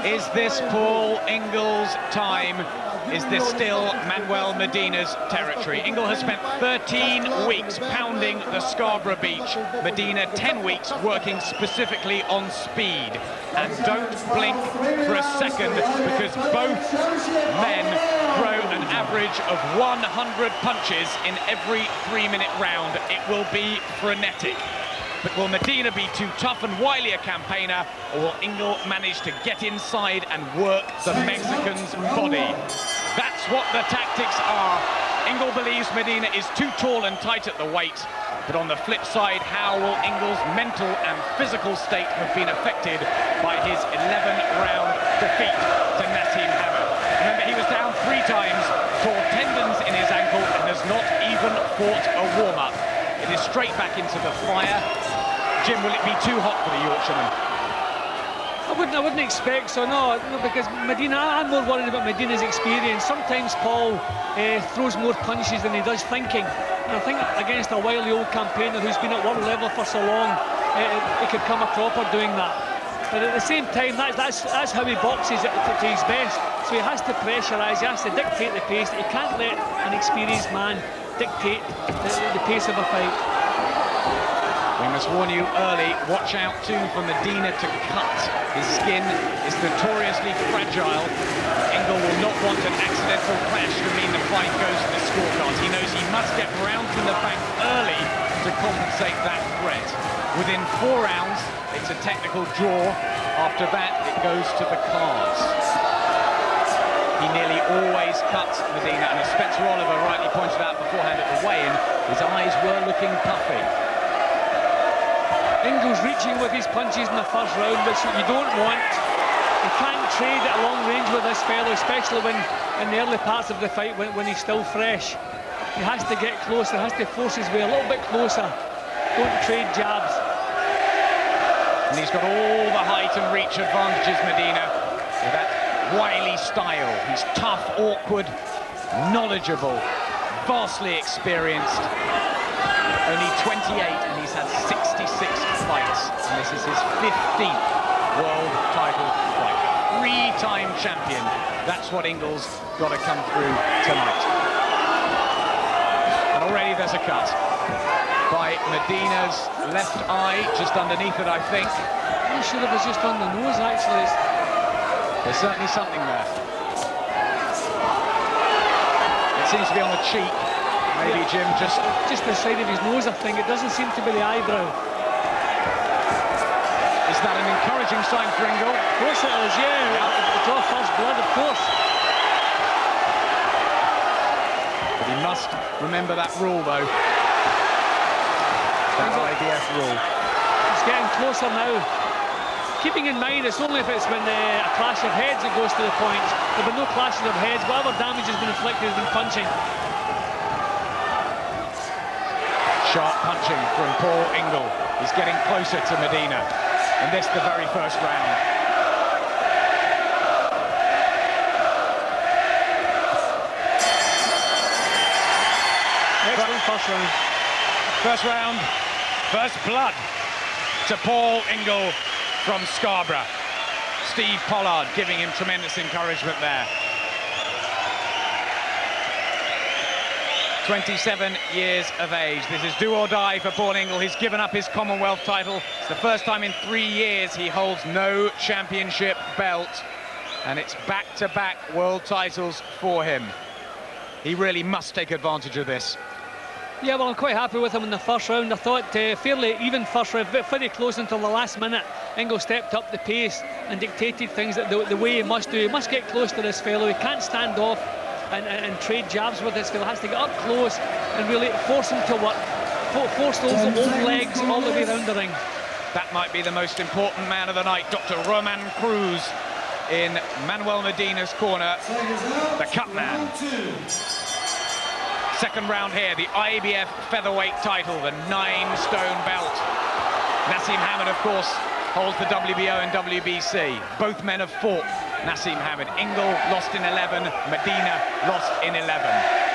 Is this Paul Ingle's time? Is this still Manuel Medina's territory? Ingle has spent 13 weeks pounding the Scarborough beach. Medina 10 weeks working specifically on speed. And don't blink for a second, because both men throw an average of 100 punches in every 3-minute round. It will be frenetic. But will Medina be too tough and wily a campaigner, or will Ingle manage to get inside and work the Mexican's body? That's what the tactics are. Ingle believes Medina is too tall and tight at the weight. But on the flip side, how will Ingle's mental and physical state have been affected by his 11-round defeat to Naseem? Remember, he was down 3 times, tore tendons in his ankle, and has not even fought a warm-up. It is straight back into the fire. Jim, will it be too hot for the Yorkshireman? I wouldn't expect so, no, because Medina, I'm more worried about Medina's experience. Sometimes Paul throws more punches than he does thinking. And I think against a wily old campaigner who's been at world level for so long, he could come a cropper doing that. But at the same time, that's how he boxes to his best. So he has to pressurise, he has to dictate the pace. He can't let an experienced man dictate the pace of a fight. We must warn you early, watch out too for Medina to cut. His skin is notoriously fragile. Ingle will not want an accidental clash to mean the fight goes to the scorecards. He knows he must get round from the bank early to compensate that threat. Within 4 rounds, it's a technical draw. After that, it goes to the cards. He nearly always cuts Medina, and as Spencer Oliver rightly pointed out beforehand at the weigh-in, his eyes were looking puffy. Ingle's reaching with his punches in the first round, which you don't want. You can't trade at long range with this fellow, especially when in the early parts of the fight when he's still fresh. He has to get closer, has to force his way a little bit closer. Don't trade jabs. And he's got all the height and reach advantages, Medina, with that wily style. He's tough, awkward, knowledgeable, vastly experienced. Only 28, and he's had 66 fights, and this is his 15th world title fight. 3-time champion. That's what Ingle's got to come through tonight. And already there's a cut by Medina's left eye, just underneath it, I think. I'm sure it was just on the nose, actually. There's certainly something there. It seems to be on the cheek. Maybe, Jim, just the side of his nose, I think. It doesn't seem to be the eyebrow. Is that an encouraging sign for Ingle? Of course it is, yeah. Draw first blood, of course. But he must remember that rule, though. That IBF rule. It's getting closer now. Keeping in mind, it's only if it's been a clash of heads that goes to the points. There have been no clashes of heads. Whatever damage has been inflicted has been punching. Sharp punching from Paul Ingle. He's getting closer to Medina. And this the very first round. Excellent first round. First round, first blood to Paul Ingle from Scarborough. Steve Pollard giving him tremendous encouragement there. 27 years of age. This is do or die for Paul Ingle. He's given up his Commonwealth title. It's the first time in 3 years he holds no championship belt. And it's back-to-back world titles for him. He really must take advantage of this. Yeah, well, I'm quite happy with him in the first round. I thought fairly even first round, but very close until the last minute. Ingle stepped up the pace and dictated things the way he must do. He must get close to this fellow. He can't stand off and trade jabs with this fellow. Has to get up close and really force him to work, force those old legs all the way around the ring. That might be the most important man of the night, Dr. Roman Cruz in Manuel Medina's corner, the cut man. Second round here, the IBF Featherweight title, the 9-stone belt. Naseem Hamed, of course, holds the WBO and WBC. Both men have fought Naseem Hamed. Ingle lost in 11, Medina lost in 11.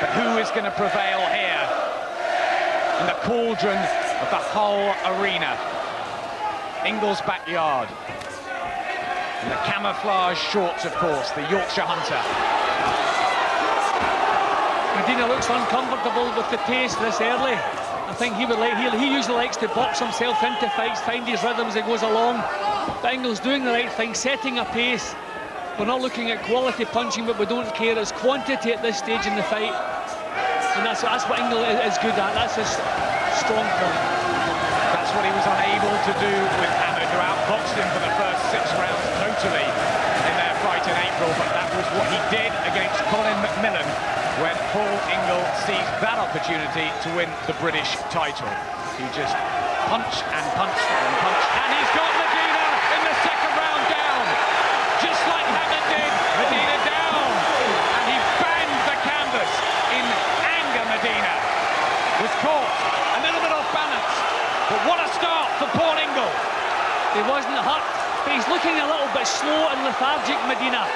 But who is going to prevail here in the cauldron of the whole arena? Ingle's backyard. And the camouflage shorts, of course, the Yorkshire Hunter. Medina looks uncomfortable with the pace this early. I think he usually likes to box himself into fights, find his rhythm as he goes along. But Ingle's doing the right thing, setting a pace. We're not looking at quality punching, but we don't care. It's quantity at this stage in the fight. And that's what Ingle is good at. That's his strong point. That's what he was unable to do with Hamad, who outboxed him for the first 6 rounds totally in their fight in April. But that was what he did against Colin McMillan when Paul Ingle seized that opportunity to win the British title. He just punched and punched and punched, and he's got Medina in the second round down, just like Hamad did. Medina down, and he banged the canvas in anger. Medina was caught a little bit off balance, but what a start for Paul Ingle. He wasn't hurt, but he's looking a little bit slow and lethargic, Medina.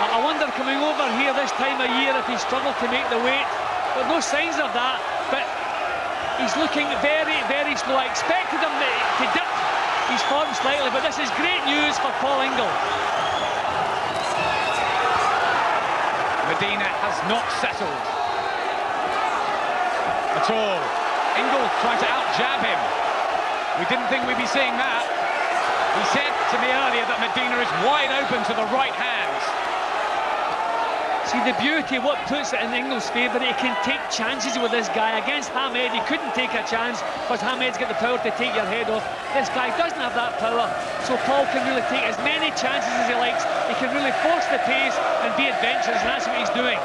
I wonder, coming over here this time of year, if he struggled to make the weight. There are no signs of that, but he's looking very, very slow. I expected him to dip his form slightly, but this is great news for Paul Ingle. Medina has not settled at all. Ingle trying to out-jab him. We didn't think we'd be seeing that. He said to me earlier that Medina is wide open to the right hands. See, the beauty, what puts it in Ingle's favour, he can take chances with this guy. Against Hamed, he couldn't take a chance because Hamed's got the power to take your head off. This guy doesn't have that power, so Paul can really take as many chances as he likes. He can really force the pace and be adventurous, and that's what he's doing.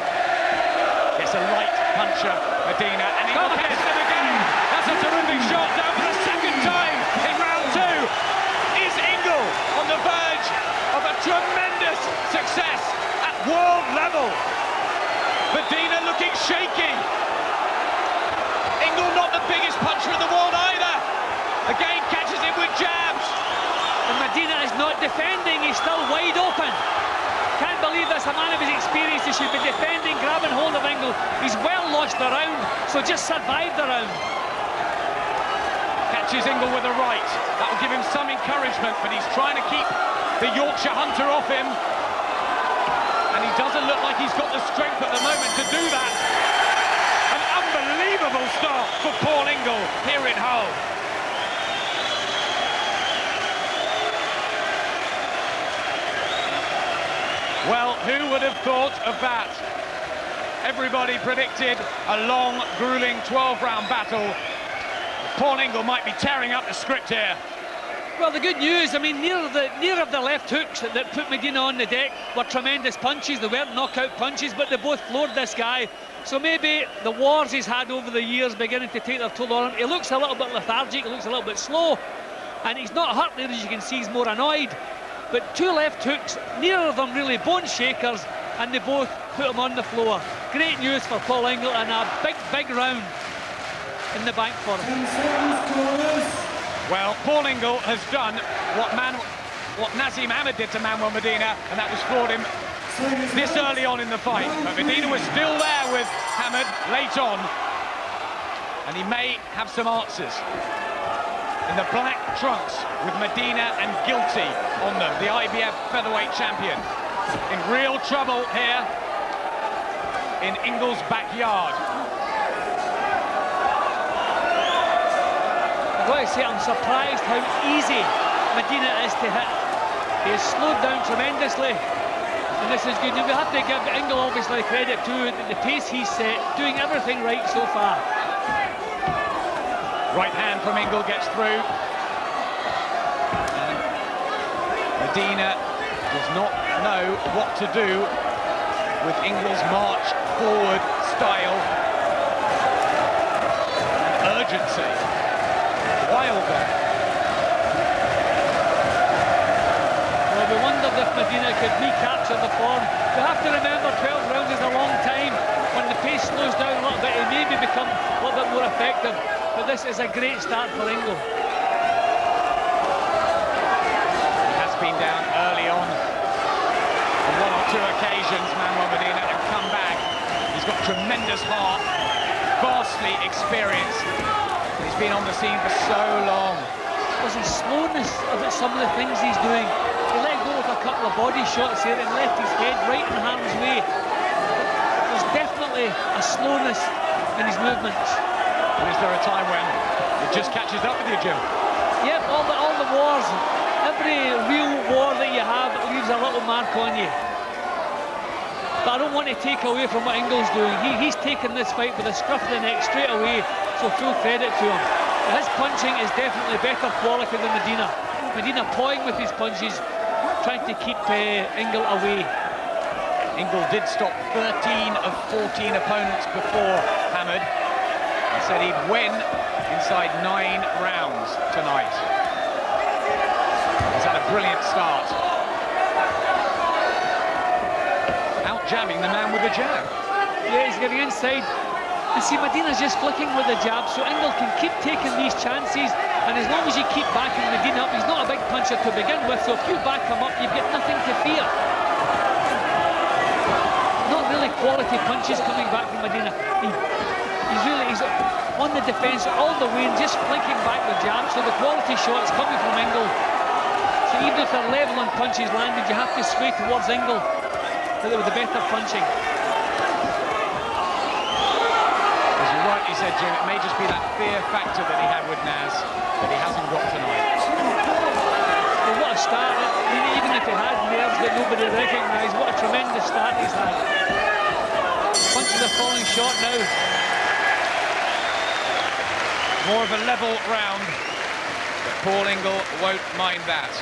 It's a light puncher, Medina, and Ingle catches him again. That's a terrific shot down for the second time in round 2. Is Ingle on the verge of a tremendous success at world level? Medina looking shaky. Ingle not the biggest puncher in the world either. Again catches him with jabs. And Medina is not defending, he's still wide open. Can't believe this, a man of his experience. He should be defending, grabbing hold of Ingle. He's well lost the round, so just survived the round. Catches Ingle with a right. That will give him some encouragement, but he's trying to keep the Yorkshire Hunter off him. And he doesn't look like he's got the strength at the moment to do that. An unbelievable start for Paul Ingle here in Hull. Well, who would have thought of that? Everybody predicted a long, grueling 12-round battle. Paul Ingle might be tearing up the script here. Well, the good news, I mean, near of the left hooks that put Medina on the deck were tremendous punches. They weren't knockout punches, but they both floored this guy. So maybe the wars he's had over the years beginning to take their toll on him. He looks a little bit lethargic, he looks a little bit slow, and he's not hurt there, as you can see, he's more annoyed. But 2 left hooks, neither of them really bone shakers, and they both put him on the floor. Great news for Paul Ingle, and a big, big round in the bank for him. Well, Paul Ingle has done what Naseem did to Manuel Medina, and that was floored him this early on in the fight. But Medina was still there with Hamad late on, and he may have some answers. In the black trunks with Medina and Guilty on them, the IBF Featherweight champion. In real trouble here in Ingle's backyard. I've got to say, I'm surprised how easy Medina is to hit. He has slowed down tremendously, and this is good. We have to give Ingle obviously credit to the pace he's set, doing everything right so far. Right hand from Ingle gets through. And Medina does not know what to do with Ingle's march forward style and urgency. Wild there. Well, we wondered if Medina could recapture the form. We have to remember 12 rounds is a long time. When the pace slows down a little bit, he maybe become a little bit more effective. But this is a great start for Ingle. He has been down early on 1 or 2 occasions, Manuel Medina, and come back. He's got tremendous heart, vastly experienced. He's been on the scene for so long. Was his slowness about some of the things he's doing. He let a couple of body shots here and left his head right in harm's way. There's definitely a slowness in his movements. Is there a time when it just catches up with you, Jim? Yep, all the wars, every real war that you have leaves a little mark on you. But I don't want to take away from what Ingle's doing. He's taken this fight with a scruff of the neck straight away, so full credit to him. His punching is definitely better quality than Medina. Medina pawing with his punches, trying to keep Ingle away. Ingle did stop 13 of 14 opponents before Hamad. He said he'd win inside 9 rounds tonight. He's had a brilliant start. Out jabbing the man with the jab. Yeah, he's getting inside. You see, Medina's just flicking with the jab, so Ingle can keep taking these chances, and as long as you keep backing Medina up, he's not a big puncher to begin with, so if you back him up, you've got nothing to fear. Not really quality punches coming back from Medina. He's on the defence all the way and just flanking back with jabs, so the quality shots coming from Ingle. So even if they're level on punches landed, you have to sway towards Ingle with the better punching. As you rightly said, Jim, it may just be that fear factor that he had with Naz that he hasn't got tonight. Well, what a start. Even if he had nerves that nobody recognised, what a tremendous start he's had. Punches are falling short now. More of a level round, but Paul Ingle won't mind that.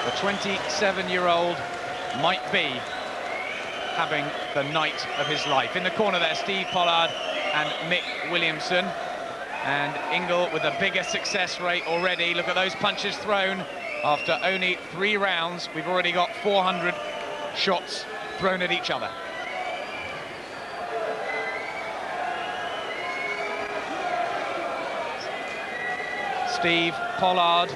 The 27-year-old might be having the night of his life. In the corner there, Steve Pollard and Mick Williamson. And Ingle with a bigger success rate already. Look at those punches thrown after only 3 rounds. We've already got 400 shots thrown at each other. Steve Pollard,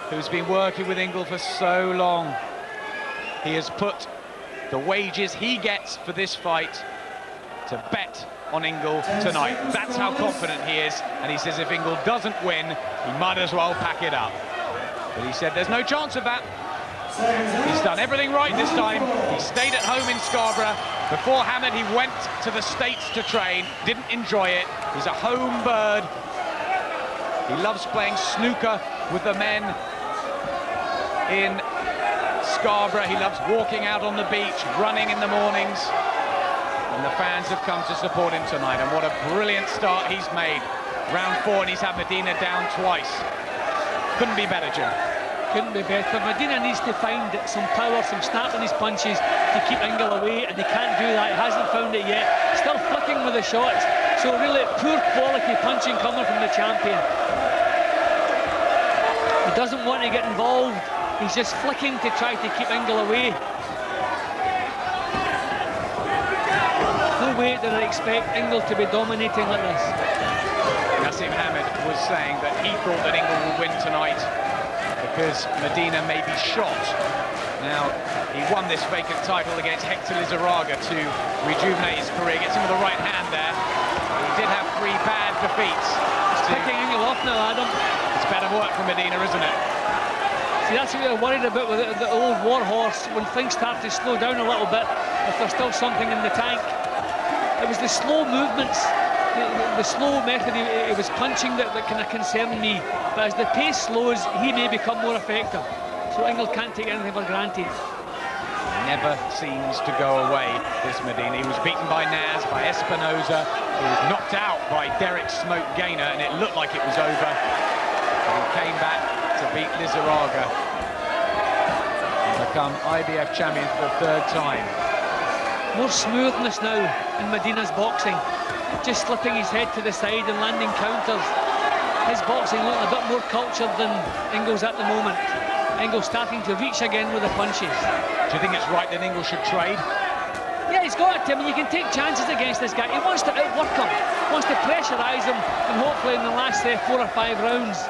who's been working with Ingle for so long. He has put the wages he gets for this fight to bet on Ingle tonight. That's how confident he is, and he says if Ingle doesn't win, he might as well pack it up. But he said there's no chance of that. He's done everything right this time. He stayed at home in Scarborough. Before Hamad, he went to the States to train, didn't enjoy it. He's a home bird. He loves playing snooker with the men in Scarborough. He loves walking out on the beach, running in the mornings. And the fans have come to support him tonight. And what a brilliant start he's made. Round 4, and he's had Medina down twice. Couldn't be better, Jim. Couldn't be better. Medina needs to find some power, some snap in his punches to keep Ingle away, and he can't do that. He hasn't found it yet. Still flicking with the shots. So really poor quality punching coming from the champion. He doesn't want to get involved. He's just flicking to try to keep Ingle away. No way did I expect Ingle to be dominating like this. Naseem Hamad was saying that he thought that Ingle would win tonight because Medina may be shot. Now, he won this vacant title against Hector Lizarraga to rejuvenate his career. Gets him with the right hand there. He did have 3 bad defeats. He's picking Ingle off now, Adam. It's better work from Medina, isn't it? See, that's what we're worried about with the old warhorse. When things start to slow down a little bit, if there's still something in the tank. It was the slow movements, the slow method he was punching that kind of concerned me. But as the pace slows, he may become more effective. So Ingle can't take anything for granted. Never seems to go away, this Medina. He was beaten by Naz, by Espinosa. He was knocked out by Derek Smoke Gaynor, and it looked like it was over. But he came back to beat Lizarraga and become IBF champion for the 3rd time. More smoothness now in Medina's boxing. Just slipping his head to the side and landing counters. His boxing looking a bit more cultured than Ingle's at the moment. Ingle's starting to reach again with the punches. Do you think it's right that Ingle should trade? Yeah, he's got it, Tim, and you can take chances against this guy. He wants to outwork him, wants to pressurise him, and hopefully in the last 4 or 5 rounds,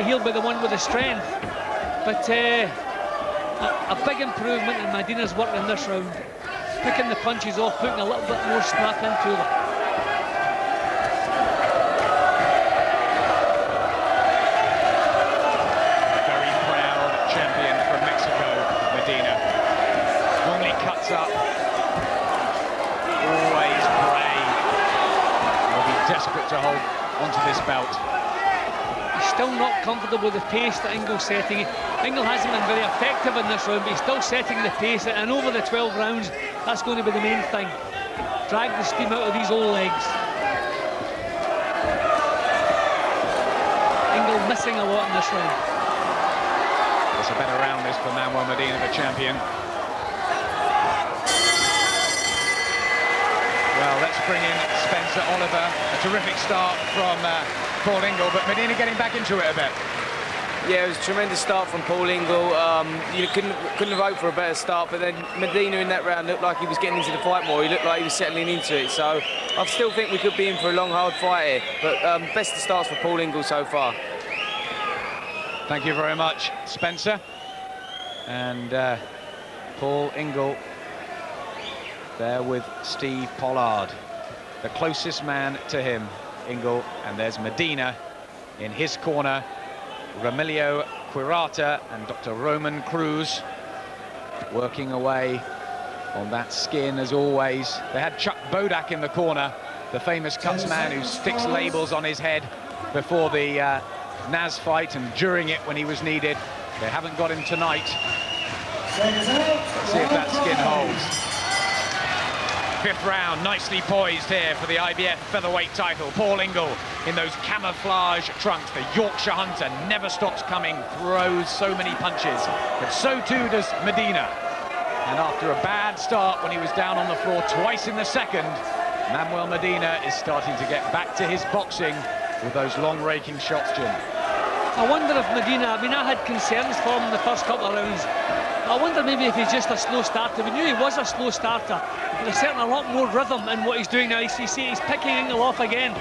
he'll be the one with the strength. But a big improvement in Medina's work in this round. Picking the punches off, putting a little bit more snap into them. belt. He's still not comfortable with the pace that Ingle's setting. Ingle hasn't been very effective in this round, but he's still setting the pace, and over the 12 rounds, that's going to be the main thing. Drag the steam out of these old legs. Ingle missing a lot in this round. It's a better round this for Manuel Medina, the champion. Well, let's bring in Spencer Oliver. A terrific start from Paul Ingle, but Medina getting back into it a bit. Yeah, it was a tremendous start from Paul Ingle. You couldn't have hoped for a better start, but then Medina in that round looked like he was getting into the fight more. He looked like he was settling into it. So I still think we could be in for a long, hard fight here. But best of starts for Paul Ingle so far. Thank you very much, Spencer. And Paul Ingle there with Steve Pollard, the closest man to him, Ingle. And there's Medina in his corner. Ramilio Quirata and Dr. Roman Cruz working away on that skin as always. They had Chuck Bodak in the corner, the famous cuts man who sticks labels on his head before the Naz fight and during it when he was needed. They haven't got him tonight. Let's see if that skin holds. Fifth round, nicely poised here for the IBF featherweight title. Paul Ingle in those camouflage trunks. The Yorkshire Hunter never stops coming, throws so many punches, but so too does Medina. And after a bad start when he was down on the floor twice in the second, Manuel Medina is starting to get back to his boxing with those long raking shots, Jim. I wonder if Medina, I mean, I had concerns for him in the first couple of rounds. I wonder maybe if he's just a slow starter. We knew he was a slow starter, but there's certainly a lot more rhythm in what he's doing now. He's picking Ingle off again.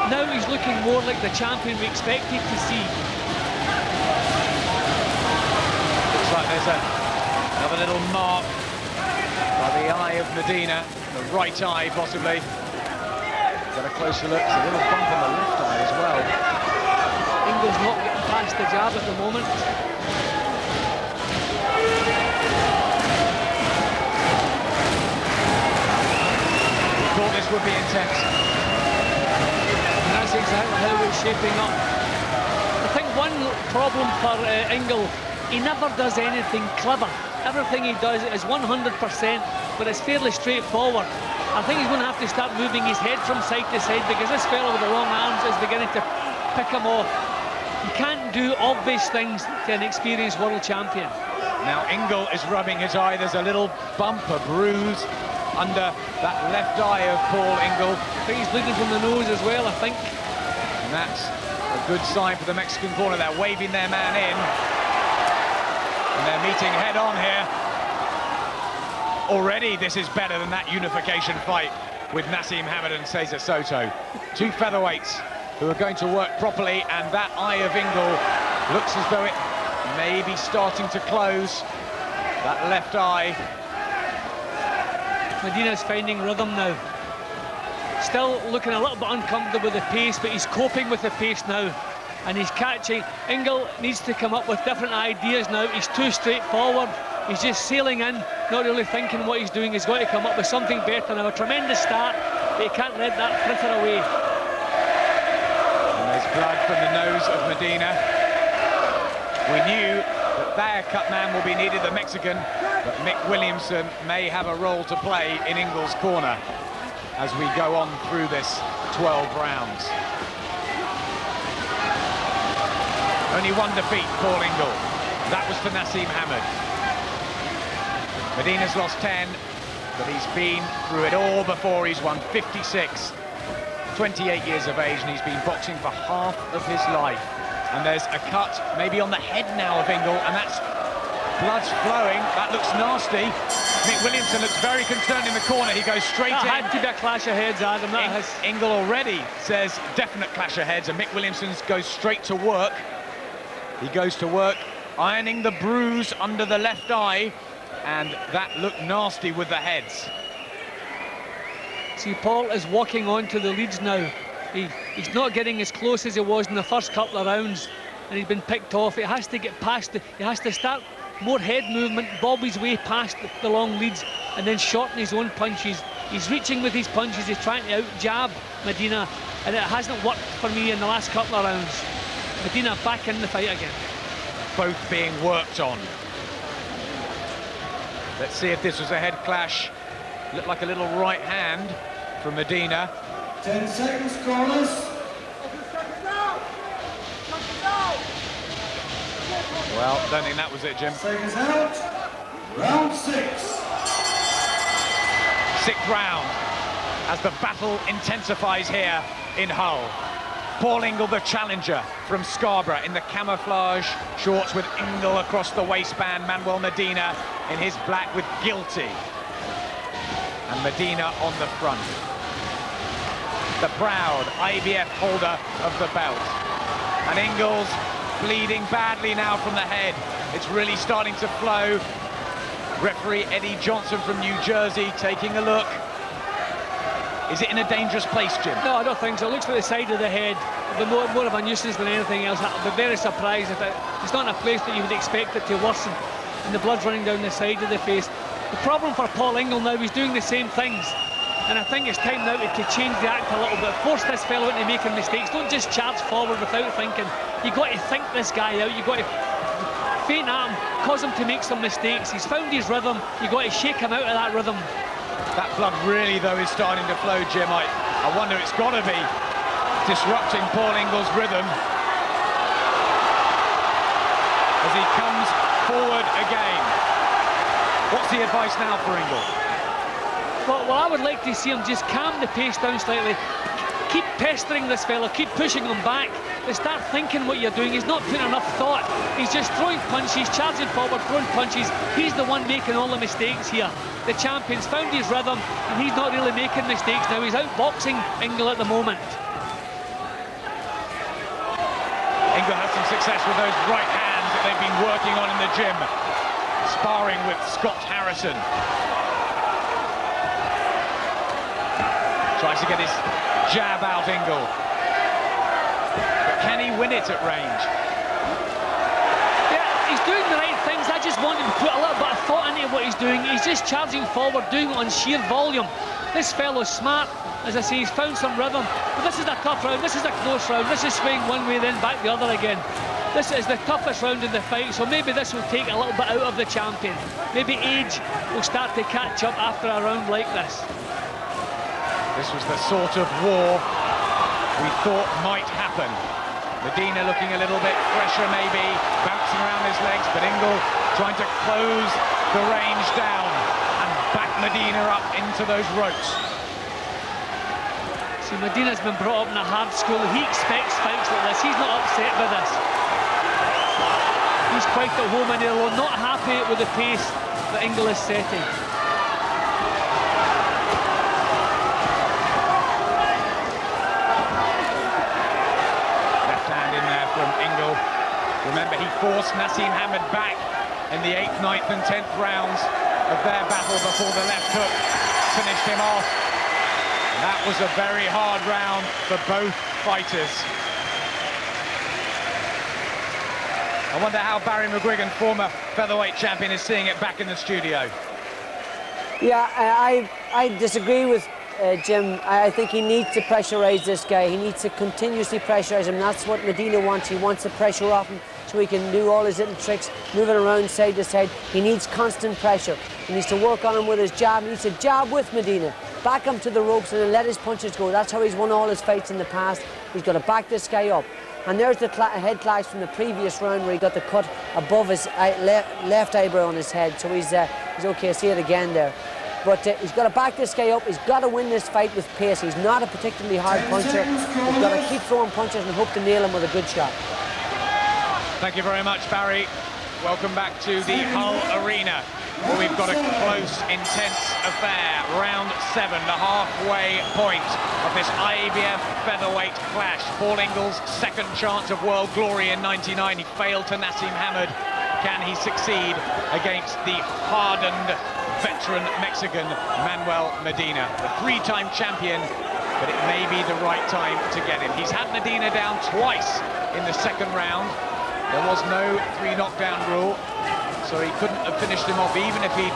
Now he's looking more like the champion we expected to see. Looks like there's another little mark by the eye of Medina, the right eye possibly. Got a closer look, it's a little bump on the left eye as well. Ingle's not getting past the jab at the moment. Thought this would be intense. And that's exactly how it's shaping up. I think one problem for Ingle, he never does anything clever. Everything he does is 100%, but it's fairly straightforward. I think he's going to have to start moving his head from side to side because this fellow with the long arms is beginning to pick him off. You can't do obvious things to an experienced world champion. Now Ingle is rubbing his eye. There's a little bump, a bruise under that left eye of Paul Ingle. I think he's bleeding from the nose as well, I think. And that's a good sign for the Mexican corner. They're waving their man in. And they're meeting head on here. Already this is better than that unification fight with Naseem Hamed and Cesar Soto. Two featherweights who are going to work properly, and that eye of Ingle looks as though it may be starting to close. That left eye. Medina's finding rhythm now. Still looking a little bit uncomfortable with the pace, but he's coping with the pace now. And he's catching. Ingle needs to come up with different ideas now. He's too straightforward. He's just sailing in, not really thinking what he's doing. He's got to come up with something better now. A tremendous start, but he can't let that fritter away. And there's blood from the nose of Medina. We knew that their cut man will be needed, the Mexican, but Mick Williamson may have a role to play in Ingle's corner as we go on through this 12 rounds. Only one defeat, Paul Ingle. That was for Naseem Hamed. Medina's lost 10, but he's been through it all before. He's won 56, 28 years of age, and he's been boxing for half of his life. And there's a cut maybe on the head now of Ingle, and that's blood's flowing. That looks nasty. Mick Williamson looks very concerned in the corner. He goes straight in. That had to be a clash of heads, Adam. Ingle already says definite clash of heads, and Mick Williamson goes straight to work. He goes to work, ironing the bruise under the left eye, and that looked nasty with the heads. See, Paul is walking on to the leads now. He's not getting as close as he was in the first couple of rounds, and he's been picked off. He has to get past he has to start more head movement, bob his way past the long leads, and then shorten his own punches. He's reaching with his punches. He's trying to out-jab Medina, and it hasn't worked for me in the last couple of rounds. Medina back in the fight again. Both being worked on. Let's see if this was a head clash. Looked like a little right hand from Medina. 10 seconds, corners. Well, don't think that was it, Jim. Seconds out. Round 6. Sixth round, as the battle intensifies here in Hull. Paul Ingle, the challenger from Scarborough, in the camouflage shorts with Ingle across the waistband. Manuel Medina in his black with guilty. And Medina on the front. The proud IBF holder of the belt. And Ingle's bleeding badly now from the head. It's really starting to flow. Referee Eddie Johnson from New Jersey taking a look. Is it in a dangerous place, Jim? No, I don't think so. It looks like the side of the head. It'll be more of a nuisance than anything else. I'll be very surprised if it's not in a place that you would expect it to worsen, and the blood's running down the side of the face. The problem for Paul Ingle now, he's doing the same things, and I think it's time now to change the act a little bit. Force this fellow into making mistakes. Don't just charge forward without thinking. You've got to think this guy out. You've got to feint at him, cause him to make some mistakes. He's found his rhythm. You've got to shake him out of that rhythm. That blood really, though, is starting to flow, Jim. I wonder, it's got to be disrupting Paul Ingle's rhythm as he comes forward again. What's the advice now for Ingle? Well, I would like to see him just calm the pace down slightly. Keep pestering this fella, keep pushing him back. They start thinking what you're doing. He's not putting enough thought. He's just throwing punches, charging forward, throwing punches. He's the one making all the mistakes here. The champion's found his rhythm, and he's not really making mistakes now. He's outboxing Ingle at the moment. Ingle has some success with those right hands that they've been working on in the gym, sparring with Scott Harrison. Tries to get his jab out, Ingle. But can he win it at range? Yeah, he's doing the right things. I just want him to put a little bit of thought into what he's doing. He's just charging forward, doing it on sheer volume. This fellow's smart. As I say, he's found some rhythm. But this is a tough round. This is a close round. This is swinging one way, then back the other again. This is the toughest round in the fight, so maybe this will take a little bit out of the champion. Maybe age will start to catch up after a round like this. This was the sort of war we thought might happen. Medina looking a little bit fresher maybe, bouncing around his legs, but Ingle trying to close the range down and back Medina up into those ropes. See, Medina's been brought up in a hard school. He expects fights like this. He's not upset by this. He's quite at home in there alone, not happy with the pace that Ingle is setting. Ingle. Remember, he forced Naseem Hamed back in the 8th, 9th and 10th rounds of their battle before the left hook finished him off. And that was a very hard round for both fighters. I wonder how Barry McGuigan, former featherweight champion, is seeing it back in the studio. Yeah, I disagree with Jim. I think he needs to pressurise this guy. He needs to continuously pressurise him. That's what Medina wants. He wants to pressure off him so he can do all his little tricks, moving around side to side. He needs constant pressure. He needs to work on him with his jab. He needs to jab with Medina, back him to the ropes and then let his punches go. That's how he's won all his fights in the past. He's got to back this guy up. And there's the head clash from the previous round where he got the cut above his left eyebrow on his head. So he's okay. I see it again there. But he's got to back this guy up. He's got to win this fight with pace. He's not a particularly hard puncher. He's got to keep throwing punches and hope to nail him with a good shot. Thank you very much, Barry. Welcome back to the Hull Arena, where we've got a close, intense affair. Round 7, the halfway point of this IBF featherweight clash. Paul Ingle's second chance of world glory in '99. He failed to Naseem Hamed. Can he succeed against the hardened veteran Mexican Manuel Medina, the 3-time champion, but it may be the right time to get him. He's had Medina down twice in the second round. There was no 3 knockdown rule, so he couldn't have finished him off even if he'd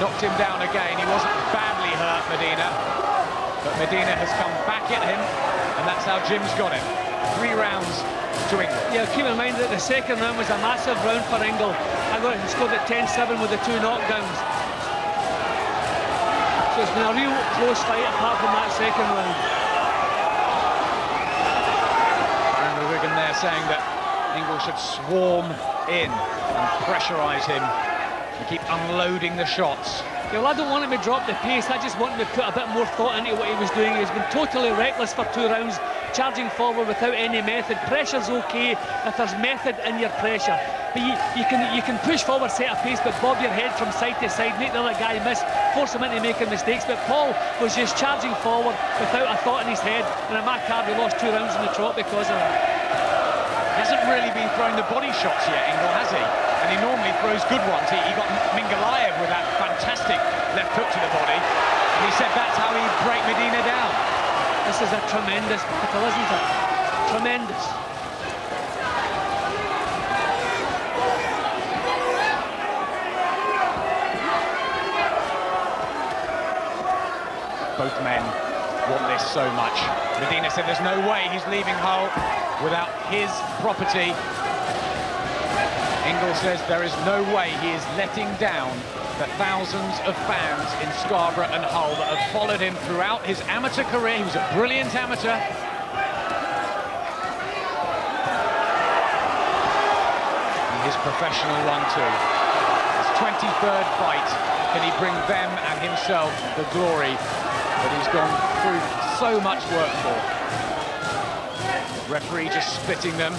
knocked him down again. He wasn't badly hurt, Medina. but Medina has come back at him, and that's how Jim's got him. 3 rounds to Ingle. Yeah, keep in mind that the second round was a massive round for Ingle. He scored at 10-7 with the 2 knockdowns. So it's been a real close fight apart from that second round. And Wigan there saying that Ingle should swarm in and pressurise him and keep unloading the shots. Yeah, well, I don't want him to drop the pace. I just want him to put a bit more thought into what he was doing. He's been totally reckless for 2 rounds, charging forward without any method. Pressure's okay if there's method in your pressure. But you can push forward, set a pace, but bob your head from side to side, make the other guy miss, force him into making mistakes. But Paul was just charging forward without a thought in his head, and in my card, he lost 2 rounds in the trot because of it. He hasn't really been throwing the body shots yet, Ingle, has he? And he normally throws good ones. He got Mingalayev with that fantastic left hook to the body, and he said that's how he'd break Medina down. This is a tremendous battle, isn't it? Tremendous. Both men want this so much. Medina said there's no way he's leaving Hull without his property. Ingle says there is no way he is letting down the thousands of fans in Scarborough and Hull that have followed him throughout his amateur career. He was a brilliant amateur. And his professional one too. His 23rd fight. Can he bring them and himself the glory that he's gone through so much work for? Referee just splitting them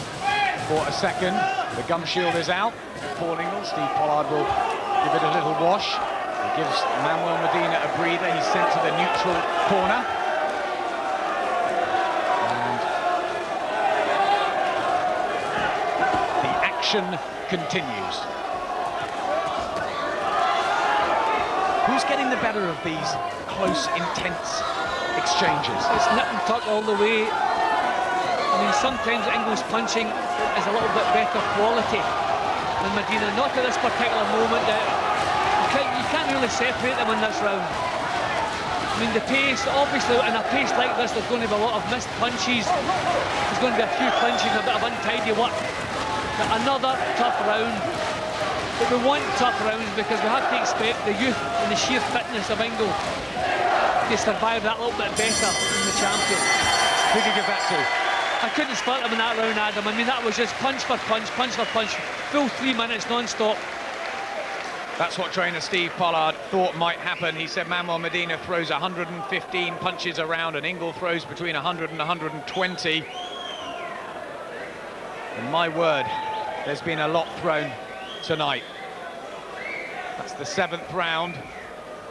for a second. The gum shield is out. Paul Ingle, Steve Pollard will give it a little wash. He gives Manuel Medina a breather. He's sent to the neutral corner. And the action continues. Who's getting the better of these close, intense exchanges? It's nip and tuck all the way. I mean, sometimes Ingle's punching is a little bit better quality than Medina. Not at this particular moment. You can't really separate them in this round. I mean, the pace, obviously, in a pace like this, there's going to be a lot of missed punches. There's going to be a few clinches, a bit of untidy work. But another tough round. But we want tough rounds because we have to expect the youth and the sheer fitness of Ingle to survive that little bit better than the champion. Who do you give that to? I couldn't split him in that round, Adam. I mean, that was just punch for punch, full 3 minutes non-stop. That's what trainer Steve Pollard thought might happen. He said Manuel Medina throws 115 punches around and Ingle throws between 100 and 120. And my word, there's been a lot thrown tonight. That's the 7th round.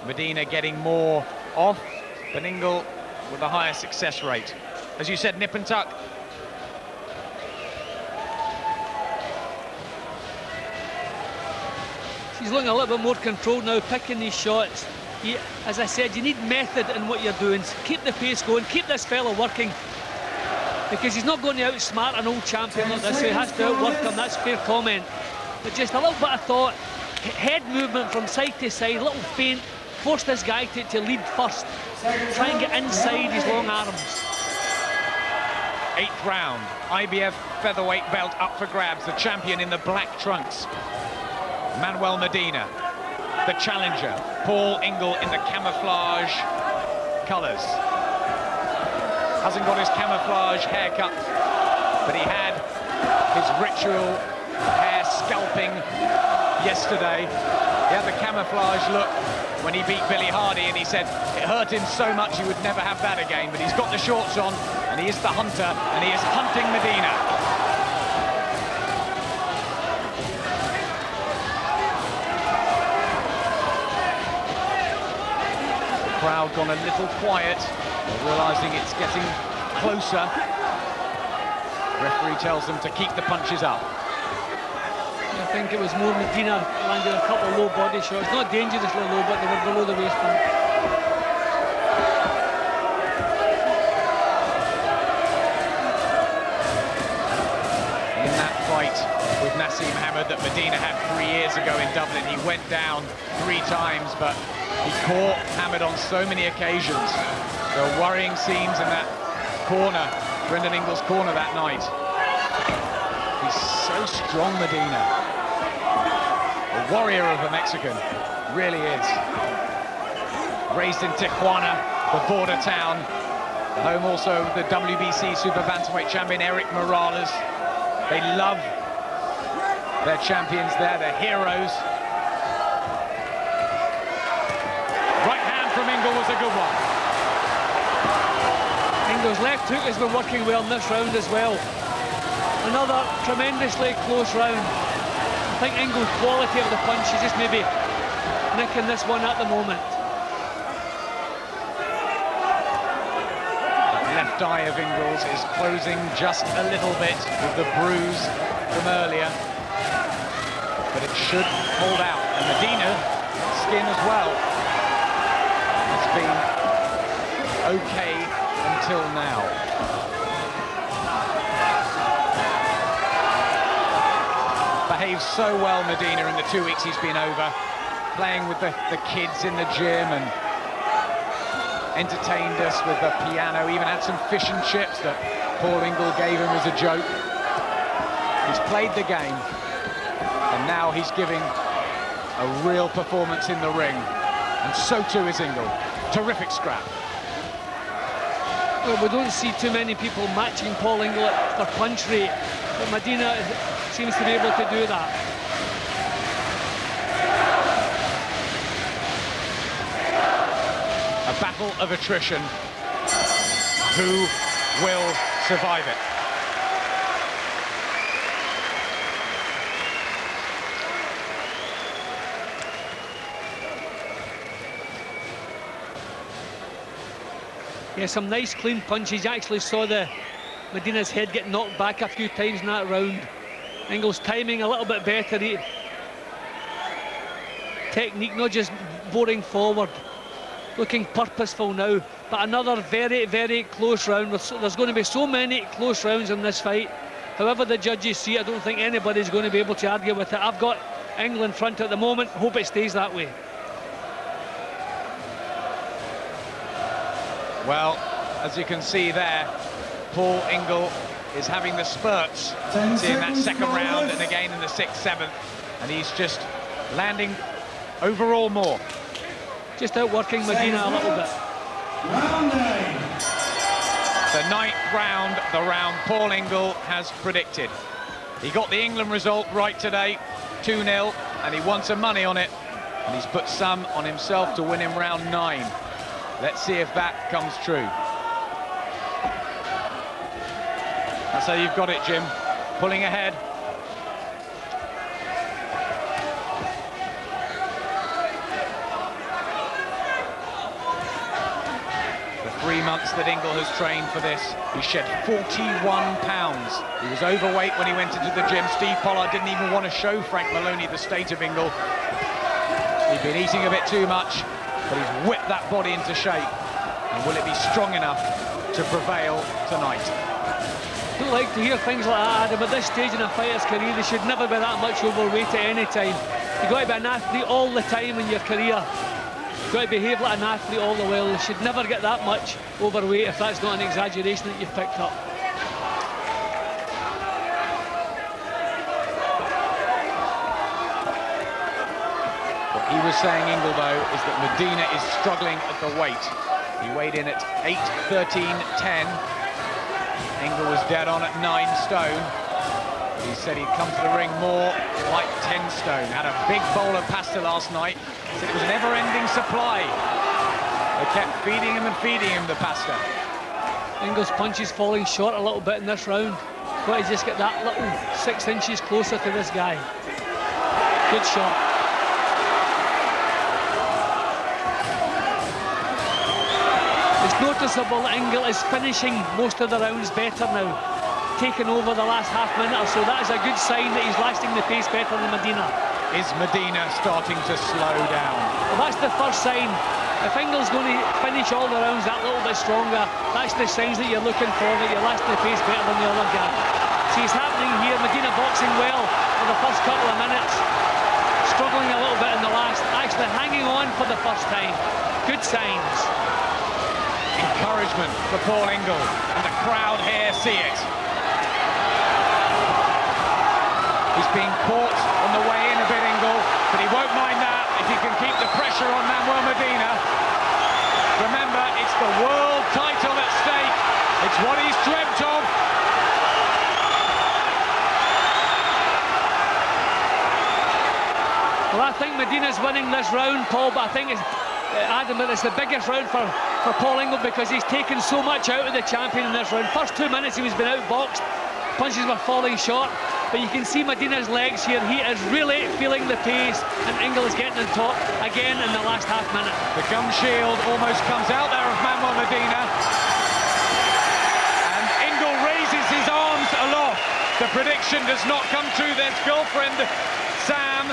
Medina getting more off, but Ingle with a higher success rate. As you said, nip and tuck. He's looking a little bit more controlled now, picking these shots. As I said, you need method in what you're doing. Keep the pace going, keep this fella working. Because he's not going to outsmart an old champion like this, so he has to outwork him, that's fair comment. But just a little bit of thought, head movement from side to side, little feint, force this guy to lead first. Try and get inside his long arms. 8th round, IBF featherweight belt up for grabs. The champion in the black trunks, Manuel Medina. The challenger, Paul Ingle, in the camouflage colours. Hasn't got his camouflage haircut, but he had his ritual hair scalping yesterday. He had the camouflage look when he beat Billy Hardy, and he said it hurt him so much he would never have that again. But he's got the shorts on, and he is the hunter, and he is hunting Medina. The crowd gone a little quiet, realising it's getting closer. Referee tells them to keep the punches up. I think it was more Medina landed a couple of low body shots. Not dangerously low, but they were below the waistline. In that fight with Naseem Hamad that Medina had 3 years ago in Dublin, he went down 3 times, but He caught Hamid on so many occasions. There were worrying scenes in that corner, Brendan Ingle's corner that night. He's so strong, Medina. A warrior of a Mexican, really is. Raised in Tijuana, the border town, the home also of the WBC Super Bantamweight champion Eric Morales. They love their champions there, their heroes. Right hand from Ingle was a good one. Ingle's left hook has been working well in this round as well. Another tremendously close round. I think Ingle's quality of the punch is just maybe nicking this one at the moment. Left eye of Ingles is closing just a little bit with the bruise from earlier, but it should hold out. And Medina, skin as well, has been okay until now. Behaved so well, Medina, in the 2 weeks he's been over, playing with the kids in the gym and entertained us with the piano, even had some fish and chips that Paul Ingle gave him as a joke. He's played the game, and now he's giving a real performance in the ring, and so too is Ingle. Terrific scrap. Well, we don't see too many people matching Paul Ingle for punch rate, but Medina seems to be able to do that. A battle of attrition. Who will survive it? Yeah, some nice clean punches. You actually saw Medina's head get knocked back a few times in that round. Ingle's timing a little bit better. Technique, not just boring forward. Looking purposeful now, but another very, very close round. There's going to be so many close rounds in this fight. However the judges see it, I don't think anybody's going to be able to argue with it. I've got England front at the moment. Hope it stays that way. Well, as you can see there, Paul Ingle is having the spurts in that second round and again in the 6th, 7th, and he's just landing overall more. Just outworking Medina a little bit. Round 8. The 9th round, the round Paul Ingle has predicted. He got the England result right today, 2-0, and he won some money on it, and he's put some on himself to win in round 9. Let's see if that comes true. That's how you've got it, Jim. Pulling ahead. The 3 months that Ingle has trained for this, he shed 41 pounds. He was overweight when he went into the gym. Steve Pollard didn't even want to show Frank Maloney the state of Ingle. He'd been eating a bit too much, but he's whipped that body into shape. And will it be strong enough to prevail tonight? I don't like to hear things like that, Adam. At this stage in a fighter's career, they should never be that much overweight at any time. You've got to be an athlete all the time in your career. You've got to behave like an athlete all the while. You should never get that much overweight if that's not an exaggeration that you've picked up. What he was saying, Ingle, though, is that Medina is struggling at the weight. He weighed in at 8'13", 10". Ingle was dead on at 9 stone. He said he'd come to the ring more like 10 stone. Had a big bowl of pasta last night. Said it was a never-ending supply. They kept feeding him and feeding him the pasta. Ingle's punch is falling short a little bit in this round. Got to just get that little 6 inches closer to this guy. Good shot. It's noticeable that Ingle is finishing most of the rounds better now, taking over the last half minute or so. That is a good sign that he's lasting the pace better than Medina. Is Medina starting to slow down? Well, that's the first sign. If Ingle's going to finish all the rounds that little bit stronger, that's the signs that you're looking for, that you're lasting the pace better than the other guy. See, it's happening here. Medina boxing well for the first couple of minutes. struggling a little bit in the last, actually hanging on for the first time. Good signs. Encouragement for Paul Ingle, and the crowd here see it. He's being caught on the way in a bit, Ingle, but he won't mind that if he can keep the pressure on Manuel Medina. Remember, it's the world title at stake. It's what he's dreamt of. Well, I think Medina's winning this round, Paul, but I think it's, Adam, it's the biggest round for Paul Ingle because he's taken so much out of the champion in this round. First 2 minutes he was been outboxed, punches were falling short, but you can see Medina's legs here. He is really feeling the pace, and Ingle is getting on top again in the last half minute. The gum shield almost comes out there of Manuel Medina, and Ingle raises his arms aloft. The prediction does not come true. There's girlfriend Sam,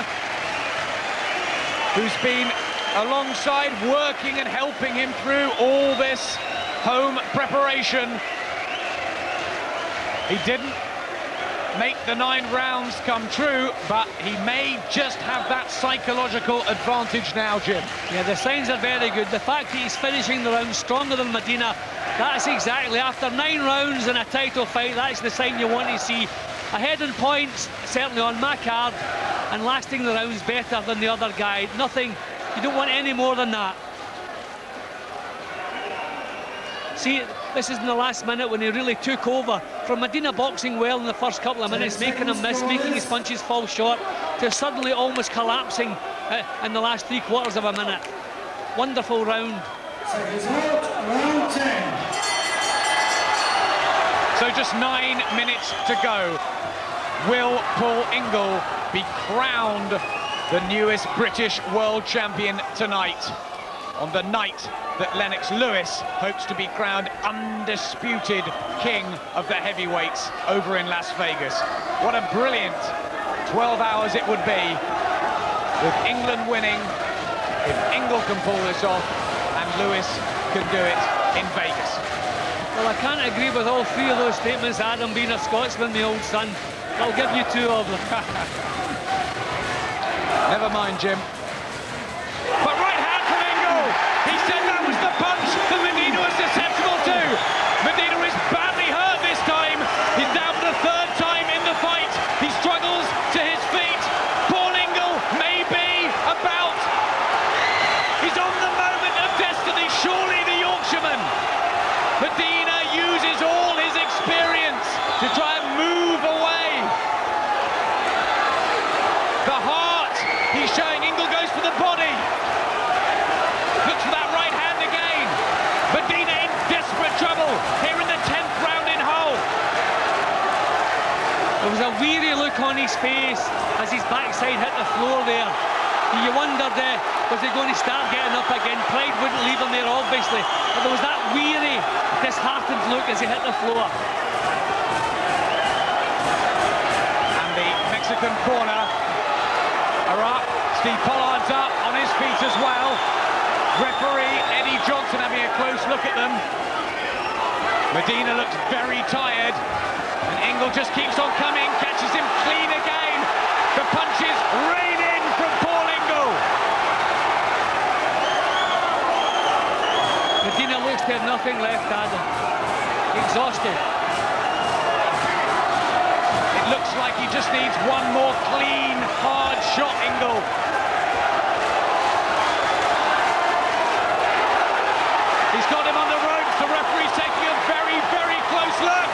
who's been alongside, working and helping him through all this home preparation. He didn't make the 9 rounds come true, but he may just have that psychological advantage now, Jim. Yeah, the signs are very good. The fact that he's finishing the round stronger than Medina, that's exactly, after 9 rounds in a title fight, that's the sign you want to see. Ahead in points, certainly on my card, and lasting the rounds better than the other guy. Nothing, you don't want any more than that. See, this is in the last minute when he really took over. From Medina boxing well in the first couple of minutes, making him miss, making his punches fall short, to suddenly almost collapsing in the last 3/4 of a minute. Wonderful round. Round 10. So just 9 minutes to go. Will Paul Ingle be crowned the newest British world champion tonight, on the night that Lennox Lewis hopes to be crowned undisputed king of the heavyweights over in Las Vegas? What a brilliant 12 hours it would be, with England winning, if Ingle can pull this off, and Lewis can do it in Vegas. Well, I can't agree with all 3 of those statements, Adam, being a Scotsman, my old son. I'll give you 2 of them. Never mind, Jim. But right hand from Ingle. He said that was the punch that Medina was susceptible to. Medina is badly hurt this time. He's down for the 3rd time in the fight. He struggles to his feet. Paul Ingle may be about. He's on the moment of destiny, surely the Yorkshireman. Medina uses all his experience to try and move away. The heart, he's showing. Ingle goes for the body. Looks for that right hand again. Medina in desperate trouble here in the 10th round in Hull. There was a weary look on his face as his backside hit the floor there. You wondered, was he going to start getting up again? Pride wouldn't leave him there, obviously. But there was that weary, disheartened look as he hit the floor. And the Mexican corner are up. Steve Pollard's up on his feet as well. Referee Eddie Johnson having a close look at them. Medina looks very tired, and Ingle just keeps on coming, catches him clean again. The punches rain in from Paul Ingle. Medina looks to have nothing left, Adam. Exhausted. It looks like he just needs one more clean, hard shot, Ingle. He's got him on the ropes. The referee's taking a very, very close look.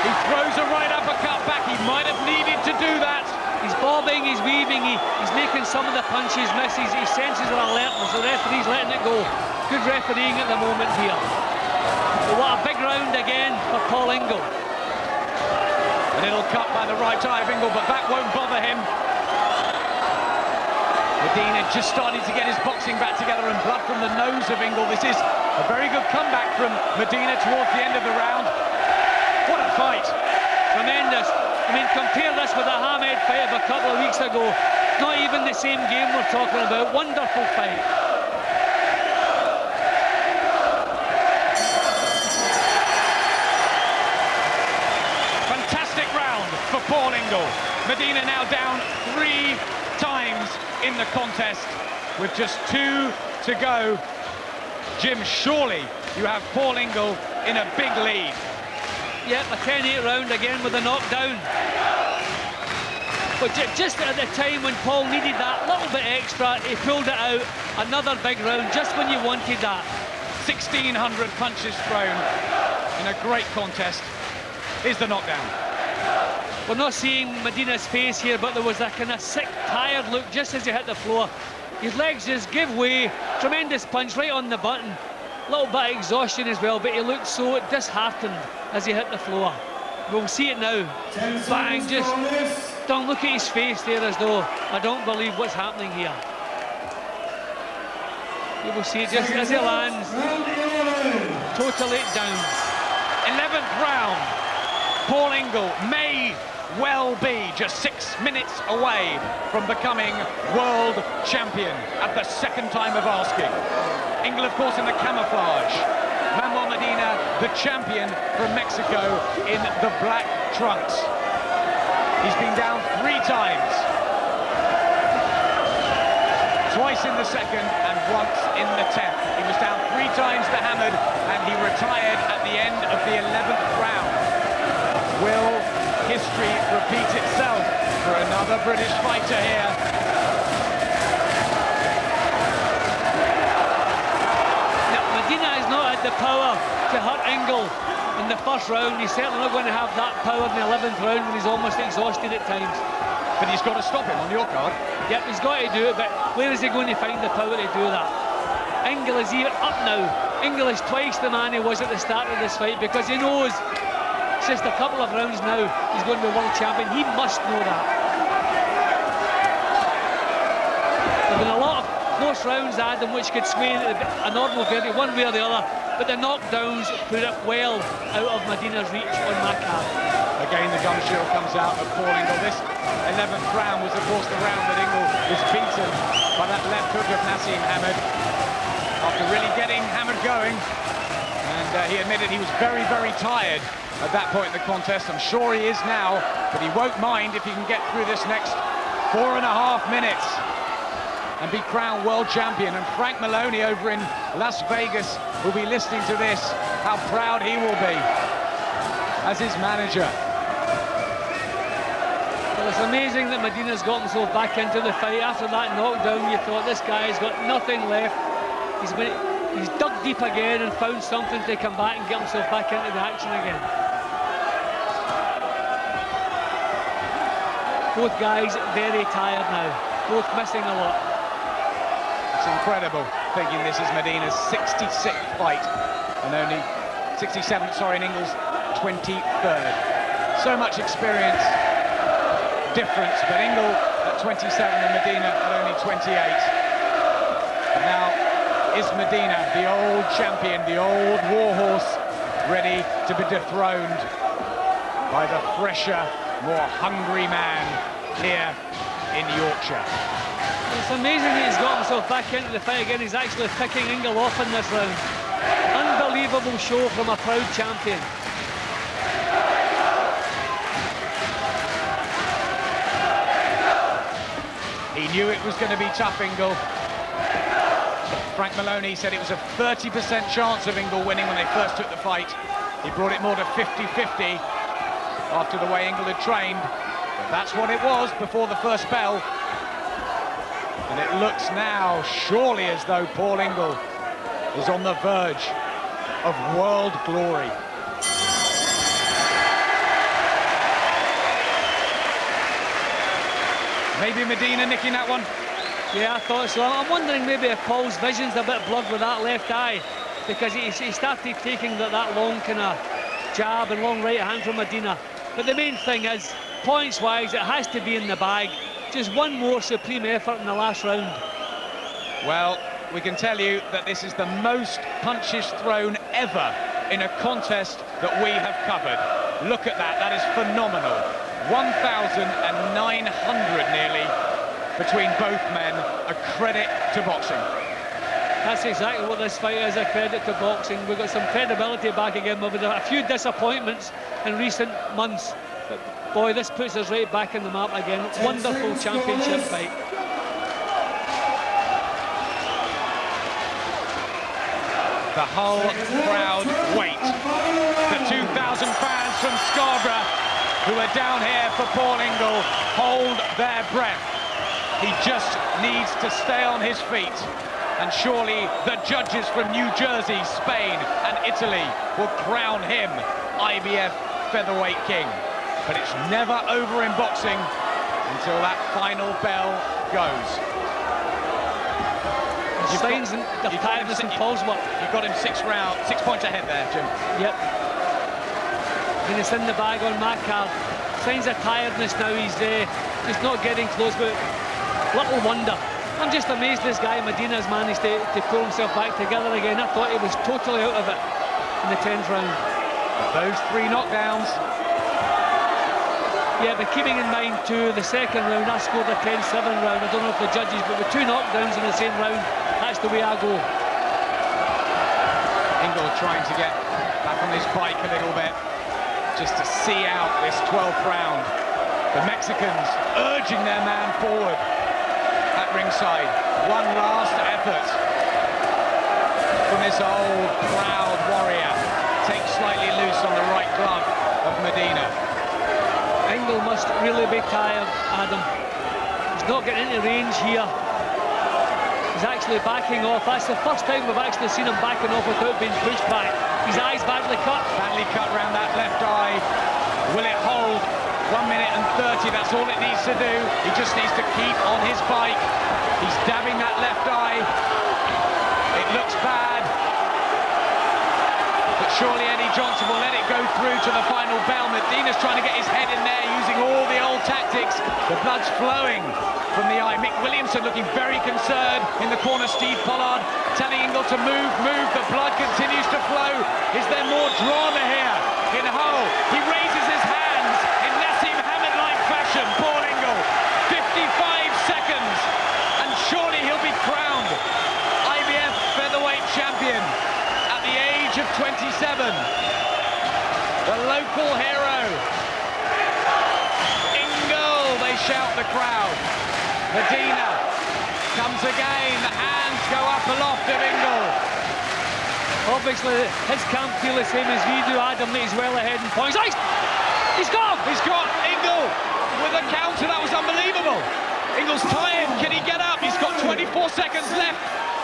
He throws a right uppercut back. He might have needed to do that. He's bobbing, he's weaving, he's making some of the punches miss. His senses are alert, so the referee's letting it go. Good refereeing at the moment here. But what a big round again for Paul Ingle. A little cut by the right eye of Ingle, but that won't bother him. Medina just starting to get his boxing back together, and blood from the nose of Ingle. This is a very good comeback from Medina towards the end of the round. What a fight. Tremendous. I mean, compare this with the Hamed fight of a couple of weeks ago. Not even the same game we're talking about. Wonderful fight. Fantastic round for Paul Ingle. Medina now down 3 times in the contest with just 2 to go. Jim, surely you have Paul Ingle in a big lead. Yep, a 10-8 round again with a knockdown. But just at the time when Paul needed that little bit extra, he pulled it out. Another big round, just when you wanted that. 1,600 punches thrown in a great contest. Here's the knockdown. We're not seeing Medina's face here, but there was a kind of sick, tired look just as he hit the floor. His legs just give way. Tremendous punch right on the button. A little bit of exhaustion as well, but he looked so disheartened as he hit the floor. We'll see it now. Bang, just don't look at his face there as though I don't believe what's happening here. You will see it just as he lands. Totally down. 11th round. Paul Ingle may well be just 6 minutes away from becoming world champion at the second time of asking. Ingle, of course, in the camouflage. Manuel Medina, the champion from Mexico, in the black trunks. He's been down 3 times. Twice in the second and once in the 10th. He was down 3 times to Hamad, and he retired at the end of the 11th round. Will history repeat itself for another British fighter here? Now, Medina has not had the power to hurt Ingle in the first round. He's certainly not going to have that power in the 11th round when he's almost exhausted at times. But he's got to stop him on your card. Yep, he's got to do it, but where is he going to find the power to do that? Ingle is here up now. Ingle is twice the man he was at the start of this fight, because he knows it's just a couple of rounds now he's going to be world champion. He must know that. There have been a lot of close rounds, Adam, which could sway a normal verdict one way or the other, but the knockdowns put it well out of Medina's reach on my card. Again, the gum shield comes out of Paul Ingle. This 11th round was, of course, the round that Ingle was beaten by that left hook of Naseem Hamad after really getting Hamad going. And he admitted he was very, very tired at that point in the contest. I'm sure he is now, but he won't mind if he can get through this next 4.5 minutes and be crowned world champion. And Frank Maloney over in Las Vegas will be listening to this. How proud he will be as his manager. Well, it's amazing that Medina's got himself back into the fight. After that knockdown, you thought this guy's got nothing left. He's dug deep again and found something to come back and get himself back into the action again. Both guys very tired now, both missing a lot. It's incredible, thinking this is Medina's 66th fight and only 67th, sorry, in Ingle's 23rd. So much experience difference, but Ingle at 27 and Medina at only 28. And now is Medina, the old champion, the old warhorse, ready to be dethroned by the fresher, more hungry man here in Yorkshire. It's amazing that he's got himself back into the fight again. He's actually picking Ingle off in this round. Unbelievable show from a proud champion. He knew it was going to be tough, Ingle. Frank Maloney said it was a 30% chance of Ingle winning when they first took the fight. He brought it more to 50-50 after the way Ingle had trained. But that's what it was before the first bell. And it looks now surely as though Paul Ingle is on the verge of world glory. Maybe Medina nicking that one. Yeah, I thought so. I'm wondering maybe if Paul's vision's a bit blurred with that left eye, because he started taking that long kind of jab and long right hand from Medina. But the main thing is, points-wise, it has to be in the bag. Just one more supreme effort in the last round. Well, we can tell you that this is the most punches thrown ever in a contest that we have covered. Look at that, that is phenomenal. 1,900 nearly between both men, a credit to boxing. That's exactly what this fight is, a credit to boxing. We've got some credibility back again. We've had a few disappointments in recent months, But boy, this puts us right back in the map again. Wonderful championship fight. The whole crowd wait. The 2,000 fans from Scarborough who are down here for Paul Ingle hold their breath. He just needs to stay on his feet. And surely the judges from New Jersey, Spain and Italy will crown him IBF Featherweight King. But it's never over in boxing until that final bell goes. Signs the tiredness in Paul's work. You've got him 6 points ahead there, Jim. Yep. And it's in the bag on my card. Signs of tiredness now. He's not getting close, but little wonder. I'm just amazed this guy Medina has managed to pull himself back together again. I thought he was totally out of it in the 10th round. Those 3 knockdowns. Yeah, but keeping in mind too, the second round I scored a 10-7 round. I don't know if the judges, but with 2 knockdowns in the same round, that's the way I go. Ingle trying to get back on his bike a little bit, just to see out this 12th round. The Mexicans urging their man forward at ringside. One last effort from this old proud warrior. Takes slightly loose on the right glove of Medina. Ingle must really be tired, Adam. He's not getting into range here. He's actually backing off. That's the first time we've actually seen him backing off without being pushed back. His eye's badly cut. Badly cut round that left eye. Will it hold? 1 minute and 30, that's all it needs to do. He just needs to keep on his bike. He's dabbing that left eye. It looks bad. But surely Eddie Johnson will let it go through to the final bell. Medina's trying to get his head in there using all the old tactics. The blood's flowing from the eye. Mick Williamson looking very concerned in the corner. Steve Pollard telling Ingle to move. The blood continues to flow. Is there more drama here in Hull? He raises his hands in Naseem Hammett-like fashion. Paul Ingle, 55 seconds, and surely he'll be crowned IBF Featherweight Champion at the age of 27. The local hero. Ingle, they shout the crowd. Medina comes again. The hands go up aloft of Ingle. Obviously, his camp feel the same as we do, Adam, that he's well ahead in points. He's gone! He's got Ingle with a counter. That was unbelievable. Ingle's tired. Can he get up? He's got 24 seconds left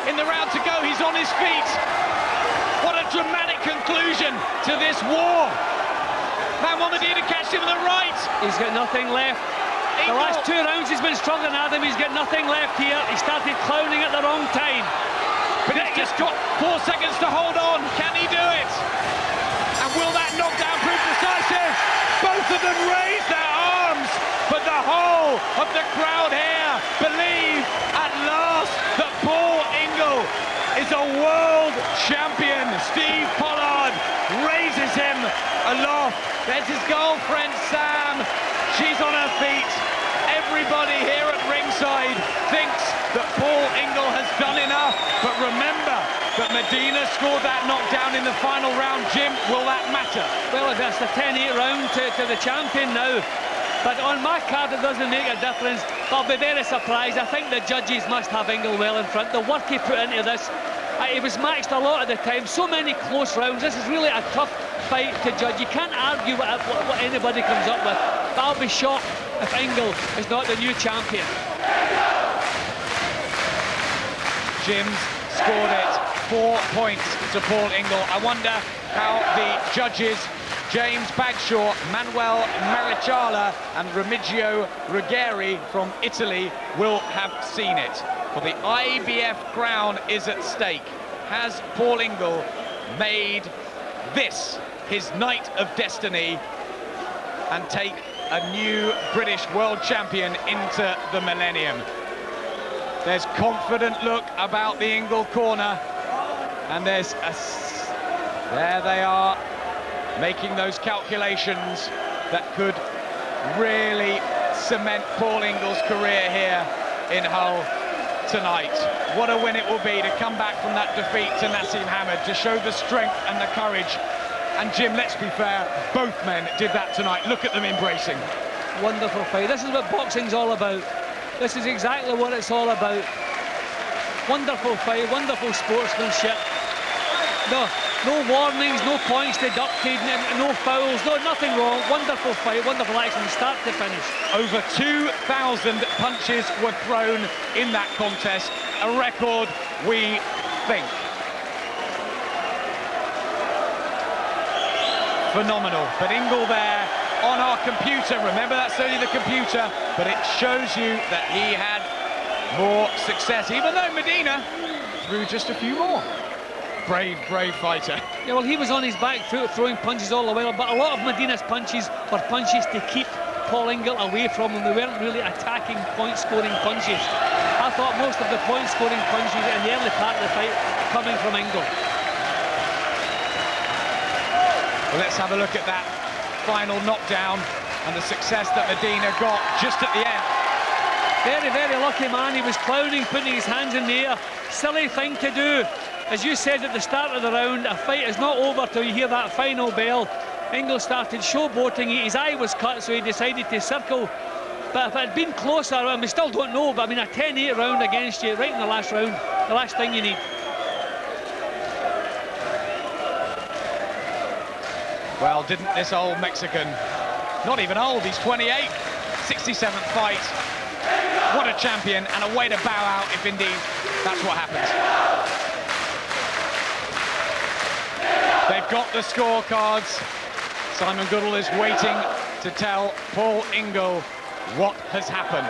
in the round to go. He's on his feet. What a dramatic conclusion to this war. Manuel Medina catch him in the right. He's got nothing left. The last 2 rounds he's been struggling, Adam. He's got nothing left here. He started clowning at the wrong time. But he's just got 4 seconds to hold on. Can he do it? And will that knockdown prove decisive? Both of them raise their arms, but the whole of the crowd here believe at last that Paul Ingle is a world champion. Steve Pollard raises him aloft. There's his girlfriend, Sam. She's on her feet. Everybody here at ringside thinks that Paul Ingle has done enough. But remember that Medina scored that knockdown in the final round. Jim, will that matter? Well, that's a 10-8 round to the champion now. But on my card, it doesn't make a difference. I'll be very surprised. I think the judges must have Ingle well in front. The work he put into this, he was matched a lot of the time. So many close rounds. This is really a tough fight to judge. You can't argue what anybody comes up with. But I'll be shocked if Ingle is not the new champion. Jim's scored it. 4 points to Paul Ingle. I wonder how the judges, James Bagshaw, Manuel Maricciala and Remigio Ruggeri from Italy, will have seen it. For the IBF crown is at stake. Has Paul Ingle made this his night of destiny and take a new British world champion into the millennium? There's confident look about the Ingle corner, and there they are, making those calculations that could really cement Paul Ingle's career here in Hull tonight. What a win it will be to come back from that defeat to Naseem Hamed, to show the strength and the courage And Jim, let's be fair, both men did that tonight. Look at them embracing. Wonderful fight. This is what boxing's all about. This is exactly what it's all about. Wonderful fight, wonderful sportsmanship. No warnings, no points deducted, no fouls, nothing wrong. Wonderful fight, wonderful action, start to finish. Over 2,000 punches were thrown in that contest. A record, we think. Phenomenal. But Ingle there on our computer. Remember, that's only the computer, but it shows you that he had more success, even though Medina threw just a few more. Brave fighter. Yeah, well, he was on his back foot throwing punches all the way, but a lot of Medina's punches were punches to keep Paul Ingle away from him. They weren't really attacking, point-scoring punches. I thought most of the point-scoring punches in the early part of the fight coming from Ingle. Well, let's have a look at that final knockdown and the success that Medina got just at the end. Very lucky man. He was clowning, putting his hands in the air. Silly thing to do. As you said at the start of the round, a fight is not over till you hear that final bell. Ingle started showboating. His eye was cut, so he decided to circle. But if it had been closer, and we still don't know, but I mean, a 10-8 round against you right in the last round, the last thing you need. Well, didn't this old Mexican, not even old, he's 28, 67th fight. What a champion, and a way to bow out if indeed that's what happens. They've got the scorecards. Simon Goodall is waiting to tell Paul Ingle what has happened.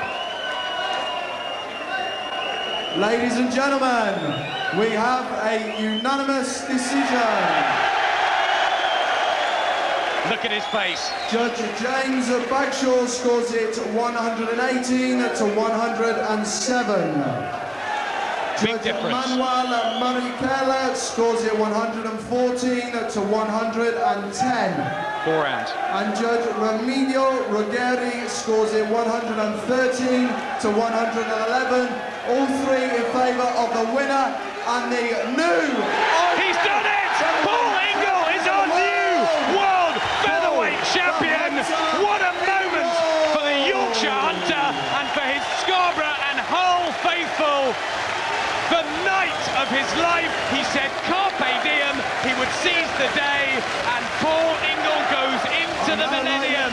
Ladies and gentlemen, we have a unanimous decision. Look at his face. Judge James Bagshaw scores it 118 to 107. Big Judge difference. Manuel Medina scores it 114 to 110. 4 rounds. And Judge Remigio Ruggeri scores it 113 to 111. All three in favour of the winner and the new... He's done it! Paul Ingle is our new world featherweight champion! What a moment for the Yorkshire Hunter and for his Scarborough and Hull faithful. The night of his life, he said carpe diem, he would seize the day, and Paul Ingle goes into the millennium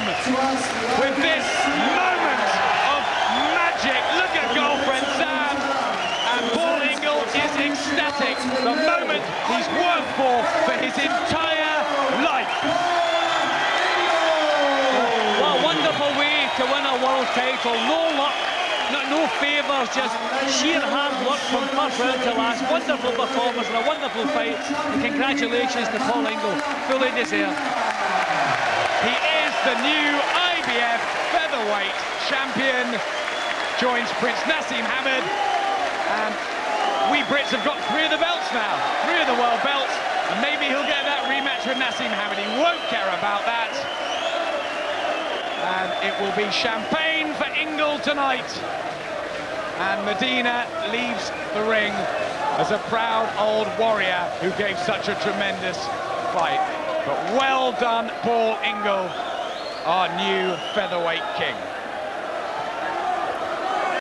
with this moment of magic. Look at girlfriend Sam, and Paul Ingle is ecstatic. The moment he's worked for his entire life. What a wonderful way to win a world title. No luck. No favours, just sheer hard work from first round to last. Wonderful performance and a wonderful fight. And congratulations to Paul Ingle, fully deserved. He is the new IBF Featherweight champion. Joins Prince Naseem Hamed. And we Brits have got 3 of the belts now. 3 of the world belts. And maybe he'll get that rematch with Naseem Hamed. He won't care about that. And it will be champagne for Ingle tonight. And Medina leaves the ring as a proud old warrior who gave such a tremendous fight. But well done, Paul Ingle, our new featherweight king.